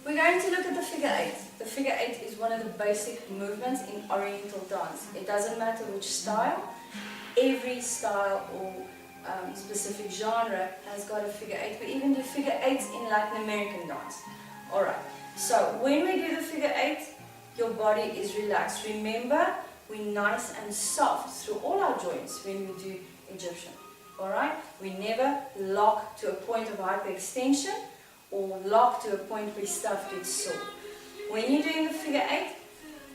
We're going to look at the figure eight. The figure eight is one of the basic movements in Oriental dance. It doesn't matter which style, every style or specific genre has got a figure eight. We even do figure eights in Latin American dance. Alright, so when we do the figure eight, your body is relaxed. Remember, we're nice and soft through all our joints when we do Egyptian. Alright, we never lock to a point of hyperextension or lock to a point where stuff gets sore. When you're doing the figure eight,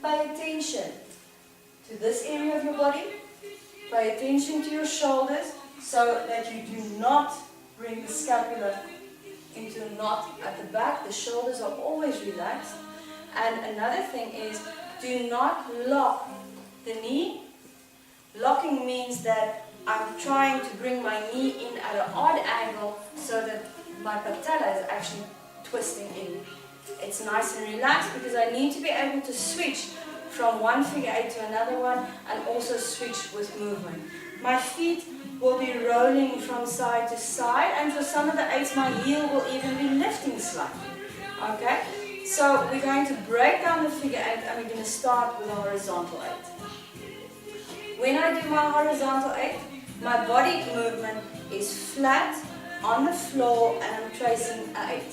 pay attention to this area of your body. Pay attention to your shoulders so that you do not bring the scapula into a knot at the back. The shoulders are always relaxed. And another thing is, do not lock the knee. Locking means that I'm trying to bring my knee in at an odd angle so that my patella is actually twisting in. It's nice and relaxed because I need to be able to switch from one figure eight to another one and also switch with movement. My feet will be rolling from side to side, and for some of the eights my heel will even be lifting slightly. Okay? So we're going to break down the figure eight and we're going to start with a horizontal eight. When I do my horizontal eight, my body movement is flat on the floor and I'm tracing an eight.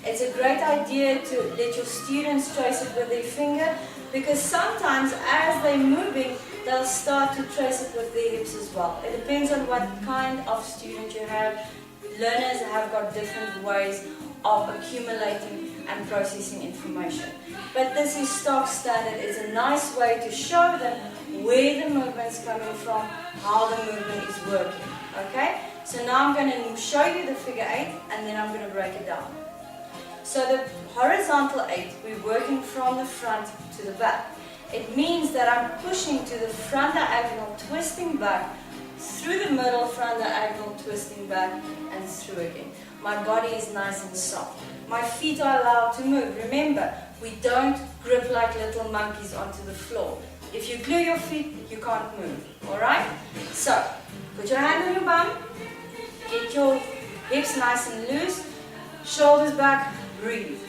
It's a great idea to let your students trace it with their finger, because sometimes as they're moving, they'll start to trace it with their hips as well. It depends on what kind of student you have. Learners have got different ways of accumulating and processing information. But this is stock standard. It's a nice way to show them where the movement's coming from, how the movement is working. Okay? So now I'm going to show you the figure eight and then I'm going to break it down. So the horizontal eight, we're working from the front to the back. It means that I'm pushing to the front diagonal, twisting back, through the middle, front diagonal, twisting back, and through again. My body is nice and soft. My feet are allowed to move. Remember, we don't grip like little monkeys onto the floor. If you glue your feet, you can't move. Alright? So, put your hand on your bum. Get your hips nice and loose. Shoulders back. Breathe.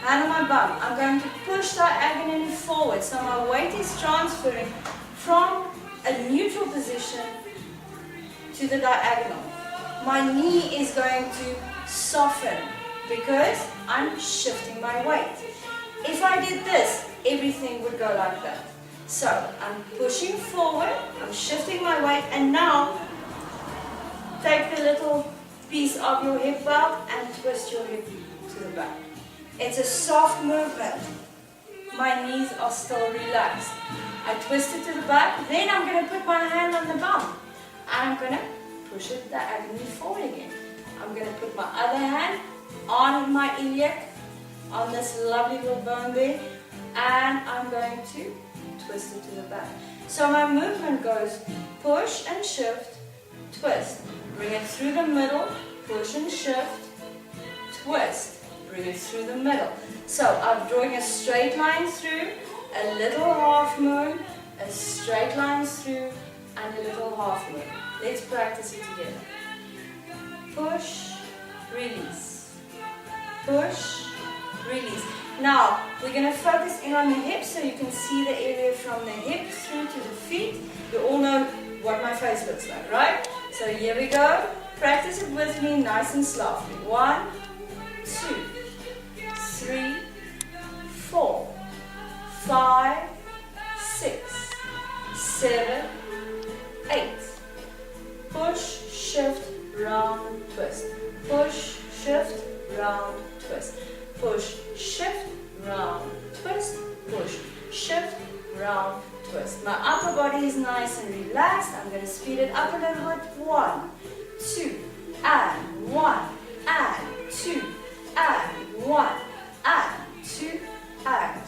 Hand on my bum. I'm going to push diagonally forward. So my weight is transferring from a neutral position to the diagonal. My knee is going to soften because I'm shifting my weight. If I did this, everything would go like that. So I'm pushing forward, I'm shifting my weight, and now take the little piece of your hip belt and twist your hip to the back. It's a soft movement. My knees are still relaxed. I twist it to the back, then I'm going to put my hand on the bum and I'm going to push it diagonally forward again. I'm going to put my other hand on my iliac, on this lovely little bone there, and I'm going to twist it to the back. So my movement goes push and shift, twist, bring it through the middle, push and shift, twist, bring it through the middle. So I'm drawing a straight line through, a little half moon, a straight line through, and a little half moon. Let's practice it together. Push, release. Push, release. Now, we're going to focus in on the hips so you can see the area from the hip through to the feet. You all know what my face looks like, right? So here we go. Practice it with me nice and softly. 1, 2, 3, 4, 5, 6, 7, 8. Push, shift, round, twist. Push, shift, round, twist. Push, shift, round, twist. Push, shift, round, twist. My upper body is nice and relaxed. I'm going to speed it up a little bit. 1, 2, and 1, and 2, and 1, and 2, and